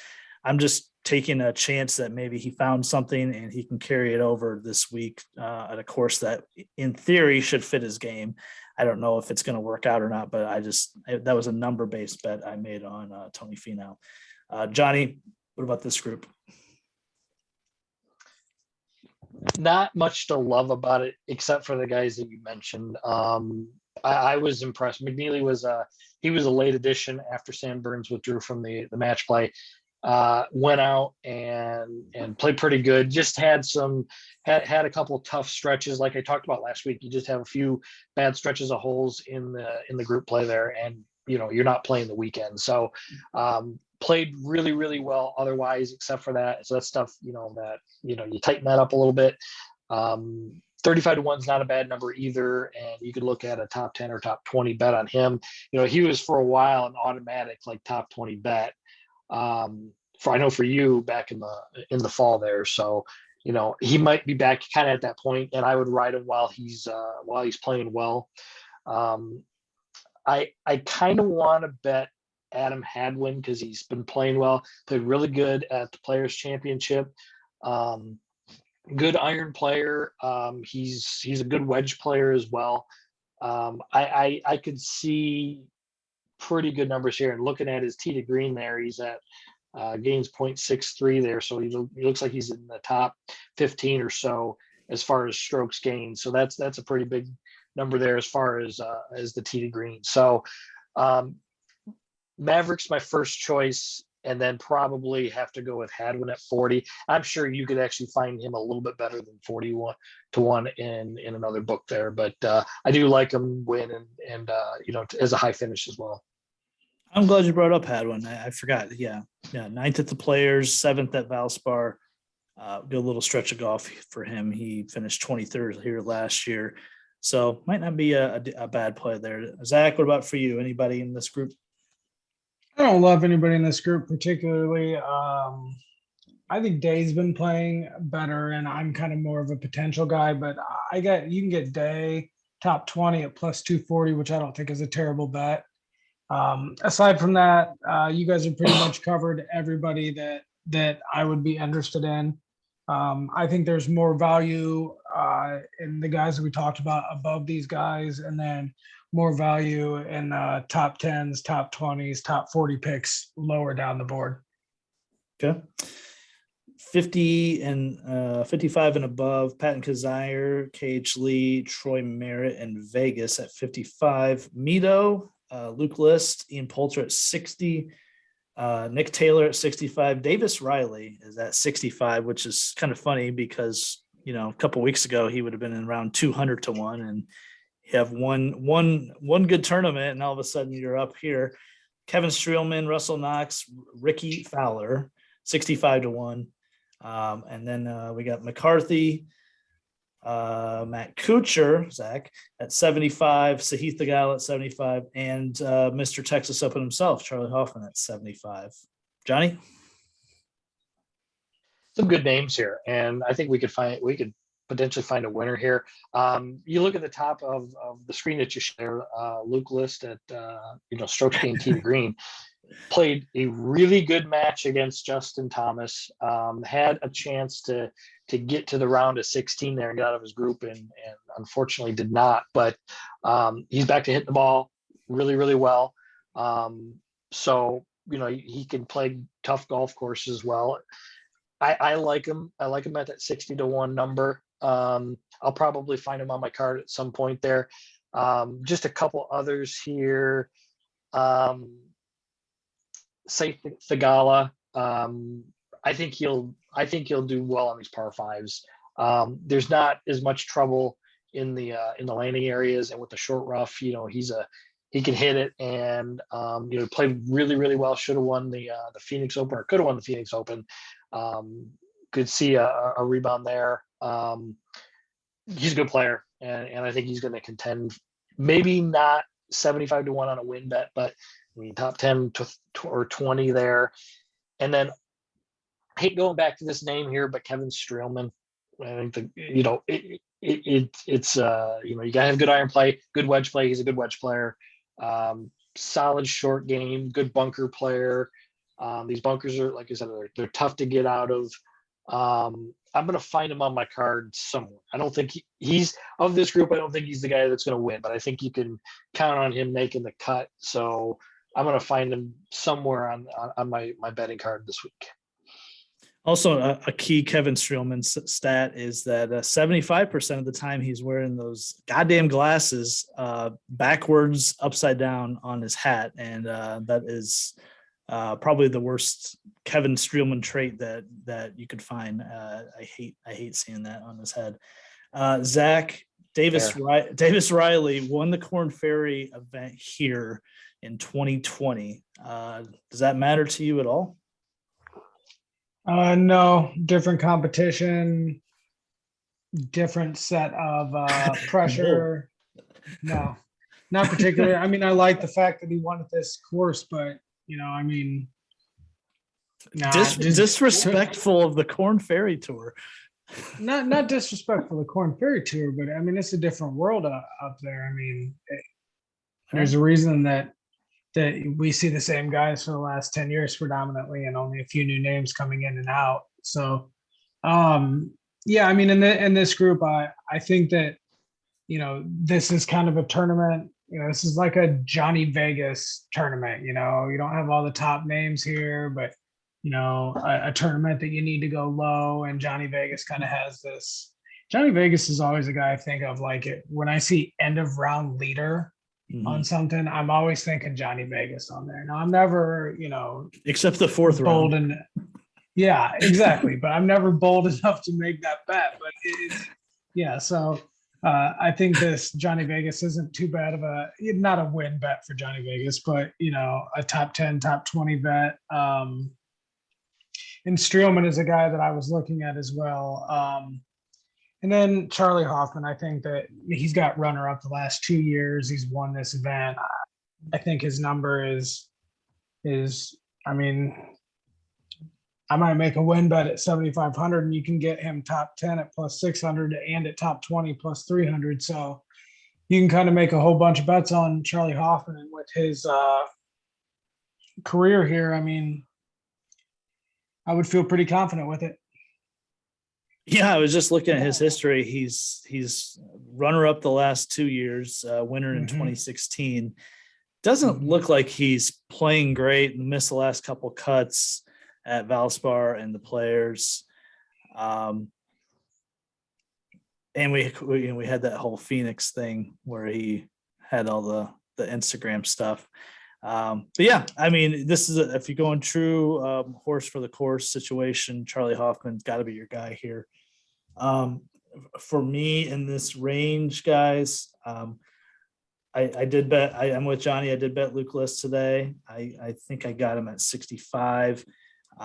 I'm just taking a chance that maybe he found something and he can carry it over this week at a course that in theory should fit his game. I don't know if it's going to work out or not, but that was a number-based bet I made on Tony Finau. Johnny, What about this group? Not much to love about it, except for the guys that you mentioned. I was impressed. McNeely was he was a late addition after Sam Burns withdrew from the match play. Went out and played pretty good. Just had a couple of tough stretches, like I talked about last week. You just have a few bad stretches of holes in the group play there, and you're not playing the weekend. So played really, really well otherwise, except for that. So that's stuff that you tighten that up a little bit. 35-1 is not a bad number either, and you could look at a top 10 or top 20 bet on him. He was for a while an automatic like top 20 bet. For you back in the fall there. So, he might be back kind of at that point, and I would ride him while he's playing well. I kind of want to bet Adam Hadwin because he's been playing well, played really good at the Players Championship. Good iron player. He's a good wedge player as well. I could see pretty good numbers here, and looking at his tee to green there, he's at gains 0.63 there, so he looks like he's in the top 15 or so as far as strokes gained. So that's a pretty big number there as far as the tee to green. So Maverick's my first choice, and then probably have to go with Hadwin at 40. I'm sure you could actually find him a little bit better than 41-1 in another book there, but I do like him win and as a high finish as well. I'm glad you brought up Hadwin. I forgot. Yeah. 9th at the Players, 7th at Valspar. Good little stretch of golf for him. He finished 23rd here last year, so might not be a bad play there. Zach, what about for you? Anybody in this group? I don't love anybody in this group particularly. I think Day's been playing better, and I'm kind of more of a potential guy, but you can get Day top 20 at plus 240, which I don't think is a terrible bet. Aside from that, you guys have pretty much covered everybody that I would be interested in. I think there's more value in the guys that we talked about above these guys, and then more value in top 10s, top 20s, top 40 picks lower down the board. Okay. 50 and 55 and above, Patton Kazire, Cage Lee, Troy Merritt, and Vegas at 55. Mito, Luke List, Ian Poulter at 60, Nick Taylor at 65. Davis Riley is at 65, which is kind of funny because, a couple weeks ago he would have been in around 200-1, and you have one good tournament, and all of a sudden you're up here. Kevin Strielman, Russell Knox, Ricky Fowler, 65-1. And then we got McCarthy, Matt Kuchar, Zach, at 75, Sahith Theegala at 75, and Mr. Texas Open himself, Charlie Hoffman, at 75. Johnny? Some good names here, and I think we could potentially find a winner here. You look at the top of the screen that you share, Luke List at strokes gained tee to green, played a really good match against Justin Thomas, had a chance to get to the round of 16 there and get out of his group, and unfortunately did not, but he's back to hitting the ball really, really well. So he can play tough golf courses as well. I like him. I like him at that 60-1 number. I'll probably find him on my card at some point there. Just a couple others here. Say Theegala. I think he'll do well on these par fives. There's not as much trouble in the landing areas, and with the short rough, he can hit it, and played really, really well. Should have won the Phoenix Open, or could have won the Phoenix Open. Could see a rebound there. He's a good player, and I think he's going to contend. Maybe not 75-1 on a win bet, but top 10 or 20 there. And then I hate going back to this name here, but Kevin Strielman. I think you gotta have good iron play, good wedge play. He's a good wedge player. Solid short game, good bunker player. These bunkers are, like I said, they're tough to get out of. I'm going to find him on my card somewhere. I don't think he's of this group. I don't think he's the guy that's going to win, but I think you can count on him making the cut. So I'm going to find him somewhere on my betting card this week. Also, a key Kevin Strielman stat is that 75% of the time he's wearing those goddamn glasses backwards, upside down on his hat, and that is probably the worst Kevin Strielman trait that you could find. I hate seeing that on his head. Zach, Davis Riley won the Korn Ferry event here in 2020. Does that matter to you at all? No, different competition, different set of pressure. No, not particularly. I mean, I like the fact that he won at this course, but I mean, disrespectful of the Korn Ferry Tour. Not disrespectful of the Korn Ferry Tour, but I mean, it's a different world up there. I mean, there's a reason that we see the same guys for the last 10 years predominantly, and only a few new names coming in and out. So, yeah, I mean, in this group, I think that, this is kind of a tournament, this is like a Johnny Vegas tournament, you don't have all the top names here, but, a tournament that you need to go low, and Johnny Vegas kind of has this. Johnny Vegas is always a guy I think of, like, it when I see end of round leader on something, I'm always thinking Johnny Vegas on there. Now, I'm never, except the fourth bold round. Yeah, exactly. But I'm never bold enough to make that bet. But so I think this Johnny Vegas isn't too bad of not a win bet for Johnny Vegas, but a top 10, top 20 bet. And Strielman is a guy that I was looking at as well. And then Charlie Hoffman, I think that he's got runner-up the last 2 years. He's won this event. I think his number is. I mean, I might make a win bet at 7,500, and you can get him top 10 at plus 600 and at top 20 plus 300. So you can kind of make a whole bunch of bets on Charlie Hoffman, and with his career here, I mean, I would feel pretty confident with it. Yeah, I was just looking at his history. He's runner-up the last 2 years, winner in 2016. Doesn't look like he's playing great and missed the last couple cuts at Valspar and the Players. And we had that whole Phoenix thing where he had all the Instagram stuff. But yeah, I mean, this is if you're going true horse for the course situation, Charlie Hoffman's got to be your guy here. For me in this range, guys, I did bet. I'm with Johnny. I did bet Luke List today. I think I got him at 65. He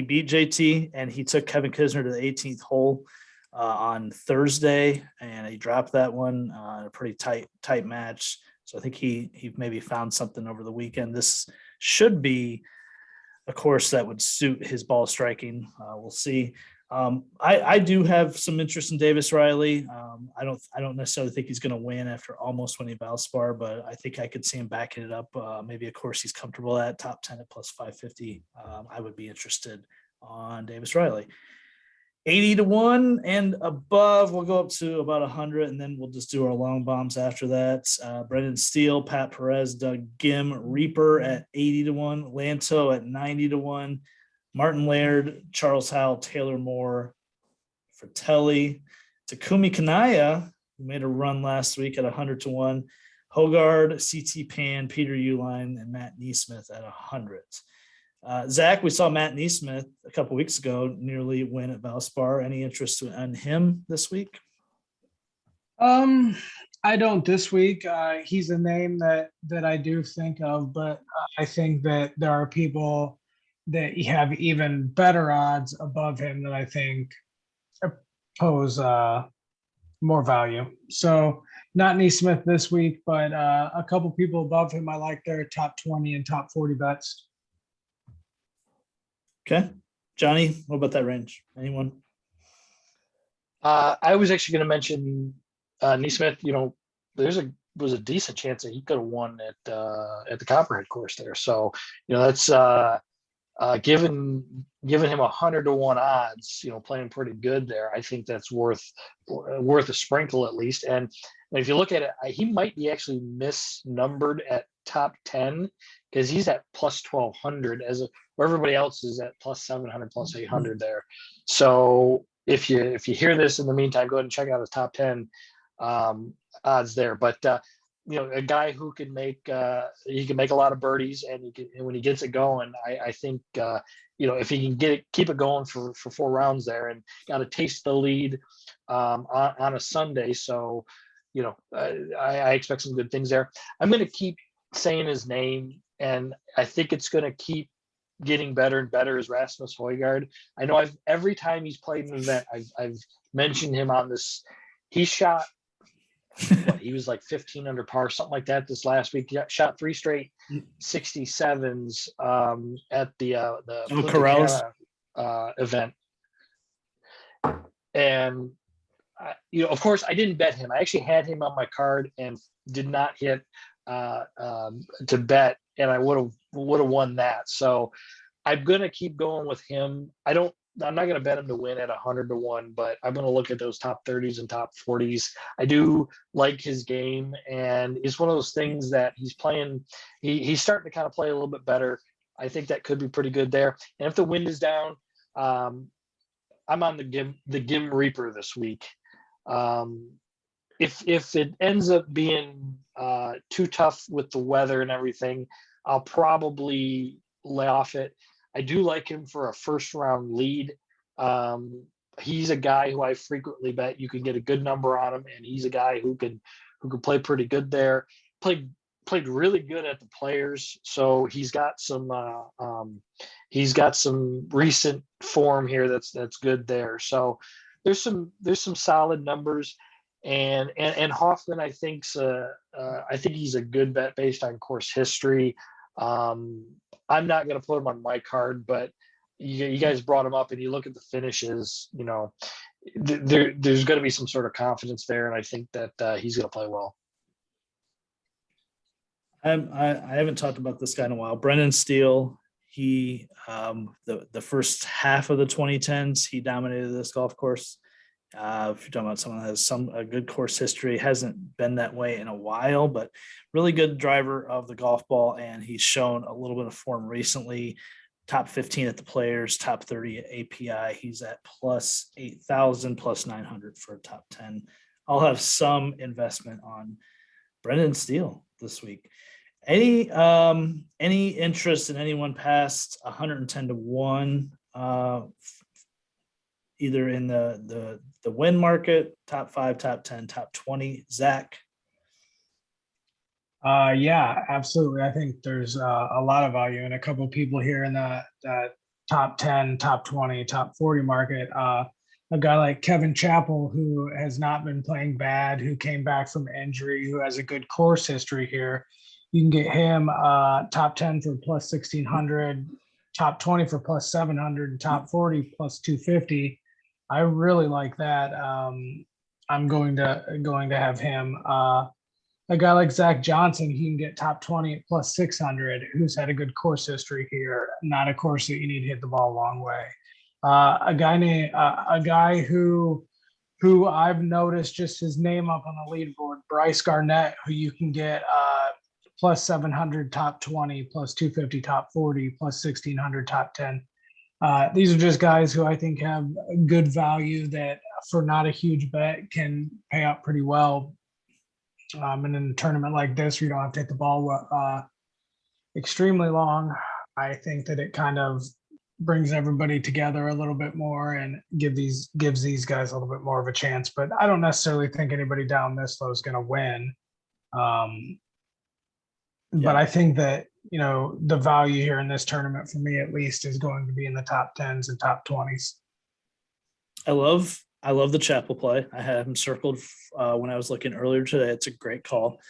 beat JT, and he took Kevin Kisner to the 18th hole on Thursday, and he dropped that one in a pretty tight match. So I think he maybe found something over the weekend. This should be a course that would suit his ball striking. We'll see. I do have some interest in Davis Riley. I don't necessarily think he's going to win after almost winning Valspar, but I think I could see him backing it up. Maybe a course he's comfortable at, top 10 at plus 550. I would be interested on Davis Riley. 80-1 and above, we'll go up to about 100, and then we'll just do our long bombs after that. Brennan Steele, Pat Perez, Doug Gim, Reaper at 80-1, Lanto at 90-1, Martin Laird, Charles Howell, Taylor Moore, Fratelli, Takumi Kanaya, who made a run last week at 100-1, Hogard, CT Pan, Peter Uline, and Matt Neesmith at 100. Zach, we saw Matt Neesmith a couple weeks ago nearly win at Valspar. Any interest in him this week? I don't this week. He's a name that I do think of, but I think that there are people that have even better odds above him that I think pose more value. So not Neesmith this week, but a couple people above him I like their top 20 and top 40 bets. Okay. Johnny, what about that range? Anyone? I was actually going to mention Neesmith. Was a decent chance that he could have won at the Copperhead course there. So, that's given him 100-1 odds, playing pretty good there. I think that's worth a sprinkle at least. And if you look at it, he might be actually misnumbered at top 10, because he's at plus 1200 where everybody else is at plus 700, plus 800 there. So if you hear this in the meantime, go ahead and check out his top 10 odds there. But a guy who can make he can make a lot of birdies, and when he gets it going, I think if he can keep it going for 4 rounds there, and got to taste the lead on a Sunday. So I expect some good things there. I'm going to keep saying his name, and I think it's going to keep getting better and better, is Rasmus Voygard. I know every time he's played an event, I've mentioned him on this. He shot he was like 15 under par, something like that this last week. He shot 3 straight 67s at the Corrales event. And of course, I didn't bet him. I actually had him on my card and did not hit to bet, and I would have won that. So I'm gonna keep going with him. I'm not gonna bet him to win at 100-1, but I'm gonna look at those top 30s and top 40s. I do like his game, and it's one of those things that he's playing. He's starting to kind of play a little bit better. I think that could be pretty good there. And if the wind is down, I'm on the Gim Reaper this week. If it ends up being too tough with the weather and everything, I'll probably lay off it. I do like him for a first round lead. He's a guy who I frequently bet you can get a good number on him, and he's a guy who can play pretty good there. Played really good at the Players, so he's got some recent form here that's good there. So there's some solid numbers, and Hoffman I think he's a good bet based on course history. I'm not going to put him on my card, but you guys brought him up, and you look at the finishes, there's going to be some sort of confidence there, and I think that he's going to play well. I haven't talked about this guy in a while. Brennan Steele, he the first half of the 2010s, he dominated this golf course. If you're talking about someone that has a good course history, hasn't been that way in a while, but really good driver of the golf ball, and he's shown a little bit of form recently. Top 15 at the Players, top 30 at API. He's at plus 8,000, plus 900 for a top 10. I'll have some investment on Brennan Steele this week. Any interest in anyone past 110-1? Either in the win market, top 5, top 10, top 20. Zach? Yeah, absolutely. I think there's a lot of value in a couple of people here in that top 10, top 20, top 40 market. A guy like Kevin Chappell, who has not been playing bad, who came back from injury, who has a good course history here. You can get him top 10 for plus 1,600, top 20 for plus 700, and top 40 plus 250. I really like that. I'm going to have him. A guy like Zach Johnson, he can get top 20 at plus 600, who's had a good course history here. Not a course that you need to hit the ball a long way. A guy who I've noticed just his name up on the leaderboard, Bryce Garnett, who you can get plus 700 top 20, plus 250 top 40, plus 1,600 top 10. These are just guys who I think have good value that for not a huge bet can pay out pretty well. And in a tournament like this, where you don't have to hit the ball extremely long, I think that it kind of brings everybody together a little bit more and gives these guys a little bit more of a chance. But I don't necessarily think anybody down this low is going to win. But I think that, the value here in this tournament, for me at least, is going to be in the top 10s and top 20s. I love the Chappell play. I had him circled when I was looking earlier today. It's a great call.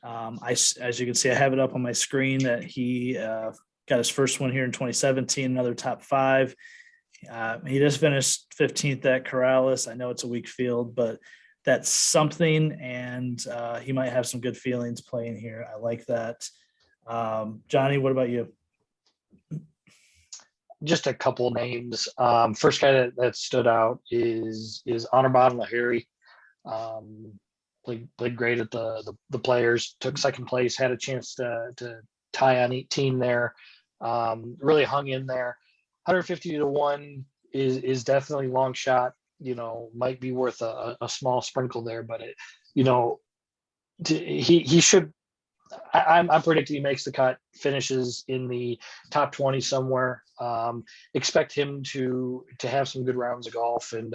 As you can see, I have it up on my screen that he got his first one here in 2017, another top 5. He just finished 15th at Corrales. I know it's a weak field, but that's something, and he might have some good feelings playing here. I like that. Johnny, what about you? Just a couple names. First guy that stood out is Anirban Lahiri. Played great at the Players. Took second place. Had a chance to tie on 18 there. Really hung in there. 150 to 1 is definitely long shot. Might be worth a small sprinkle there, but he should. I'm predicting he makes the cut, finishes in the top 20 somewhere. Expect him to have some good rounds of golf, and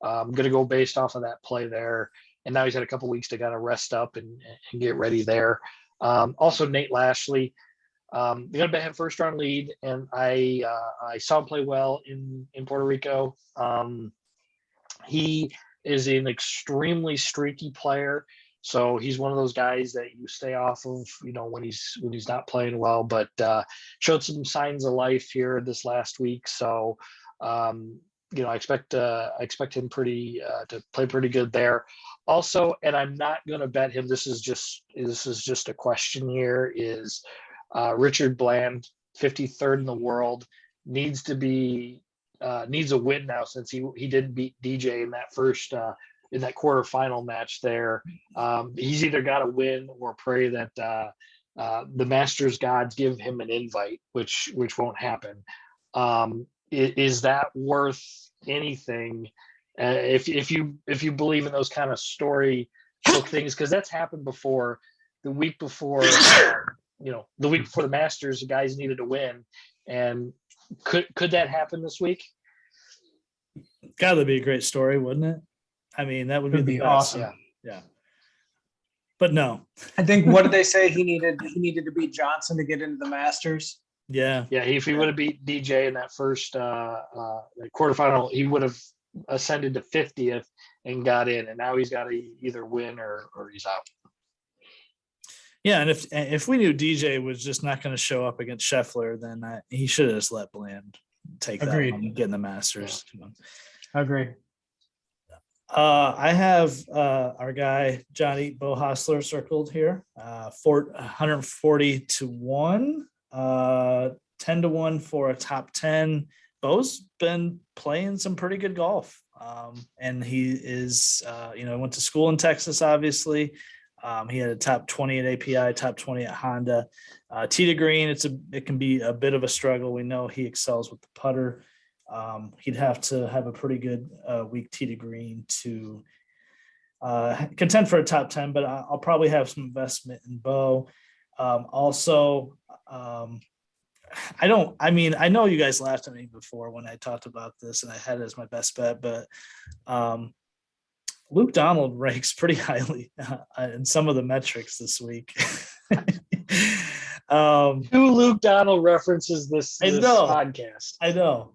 I'm going to go based off of that play there. And now he's had a couple weeks to kind of rest up and get ready there. Also, Nate Lashley, going to bet him first round lead, and I saw him play well in Puerto Rico. He is an extremely streaky player. So he's one of those guys that you stay off of, when he's not playing well, but showed some signs of life here this last week. So, I expect him to play pretty good there. Also, and I'm not going to bet him. This is just a question here. Is Richard Bland, 53rd in the world, needs a win now since he didn't beat DJ in that first. In that quarterfinal match there. He's either got to win or pray that the Masters gods give him an invite, which won't happen. Is that worth anything? If you believe in those kind of story book things, because that's happened before. The week before, the Masters, the guys needed to win. And could that happen this week? Gotta be a great story, wouldn't it? I mean, that would be awesome. Yeah. But no. I think, what did they say? He needed to beat Johnson to get into the Masters. Yeah. Yeah. If he would have beat DJ in that first quarterfinal, he would have ascended to 50th and got in. And now he's got to either win or he's out. Yeah. And if we knew DJ was just not going to show up against Scheffler, then he should have just let Bland take that one and get in the Masters. I agree. I have our guy Johnny Bohassler circled here. 140 to 1, 10 to 1 for a top 10. Bo's been playing some pretty good golf, and he is went to school in Texas. Obviously, he had a top 20 at API, top 20 at Honda. Tee to green, it can be a bit of a struggle. We know he excels with the putter. He'd have to have a pretty good week tee to green to contend for a top 10, but I'll probably have some investment in Bo. Also, I know you guys laughed at me before when I talked about this and I had it as my best bet, but Luke Donald ranks pretty highly in some of the metrics this week. 2 Luke Donald references this podcast. I know.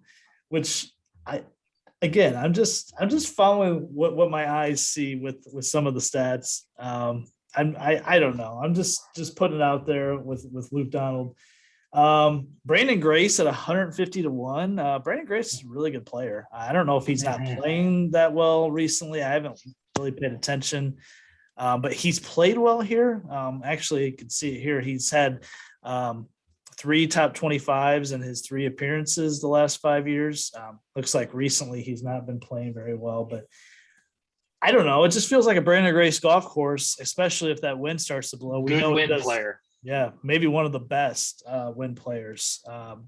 Which I'm just following what my eyes see with some of the stats. I don't know. I'm just putting it out there with Luke Donald. Brandon Grace at 150 to 1. Brandon Grace is a really good player. I don't know if he's not playing that well recently. I haven't really paid attention, but he's played well here. Actually, you can see it here. He's had 3 top 25s in his 3 appearances the last 5 years. Looks like recently he's not been playing very well, but I don't know. It just feels like a Brandon Grace golf course, especially if that wind starts to blow. Good wind player. Yeah, maybe one of the best wind players.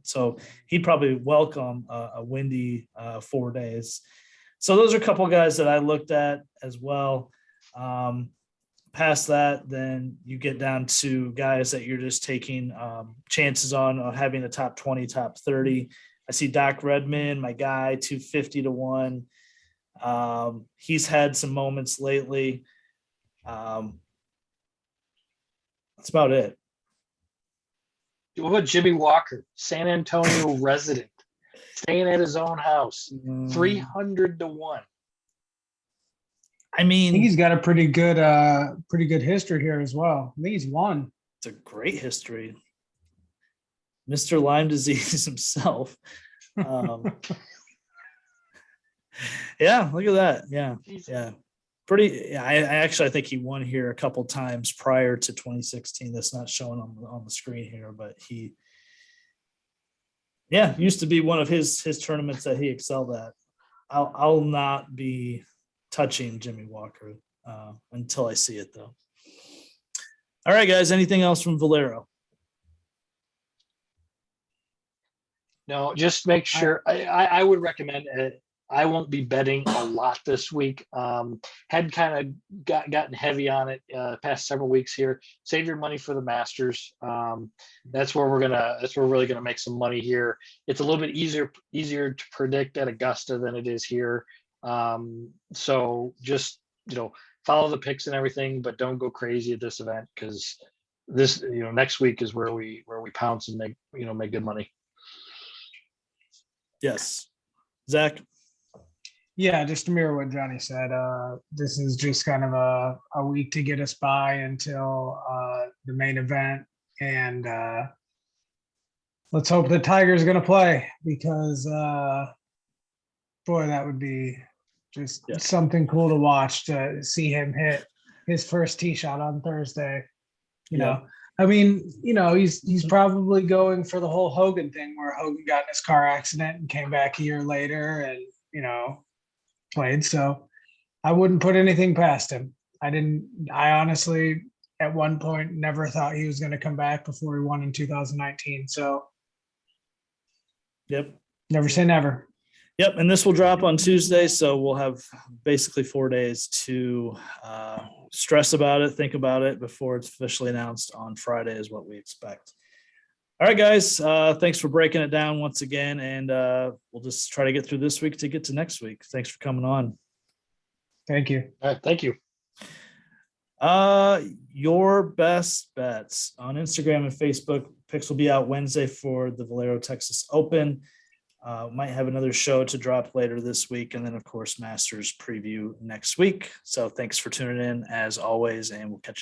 So he'd probably welcome a windy 4 days. So those are a couple of guys that I looked at as well. Past that, then you get down to guys that you're just taking chances on having a top 20, top 30. I see Doc Redman, my guy, 250 to 1. He's had some moments lately. That's about it. What about Jimmy Walker, San Antonio resident, staying at his own house, 300 to 1. I mean, he's got a pretty good history here as well. I think he's won. It's a great history. Mr. Lyme disease himself. Yeah, look at that. Yeah. I think he won here a couple times prior to 2016. That's not showing on the screen here, but he used to be one of his tournaments that he excelled at. I'll not be touching Jimmy Walker until I see it, though. All right, guys. Anything else from Valero? No, just make sure. I would recommend it. I won't be betting a lot this week. Had kind of gotten heavy on it past several weeks here. Save your money for the Masters. That's where we're really gonna make some money here. It's a little bit easier to predict at Augusta than it is here. So just follow the picks and everything, but don't go crazy at this event because this next week is where we pounce and make good money. Yes. Zach? Yeah, just to mirror what Johnny said, this is just kind of a week to get us by until the main event. And let's hope the Tiger's going to play because, boy, that would be just something cool to watch, to see him hit his first tee shot on Thursday. You know, I mean, he's probably going for the whole Hogan thing where Hogan got in his car accident and came back a year later and, played. So I wouldn't put anything past him. I honestly, at one point, never thought he was going to come back before he won in 2019. So never say never. Yep. And this will drop on Tuesday. So we'll have basically 4 days to stress about it, think about it before it's officially announced on Friday is what we expect. All right, guys. Thanks for breaking it down once again. And we'll just try to get through this week to get to next week. Thanks for coming on. Thank you. All right, thank you. Your best bets on Instagram and Facebook. Picks will be out Wednesday for the Valero Texas Open. Might have another show to drop later this week. And then, of course, Masters preview next week. So thanks for tuning in as always, and we'll catch you.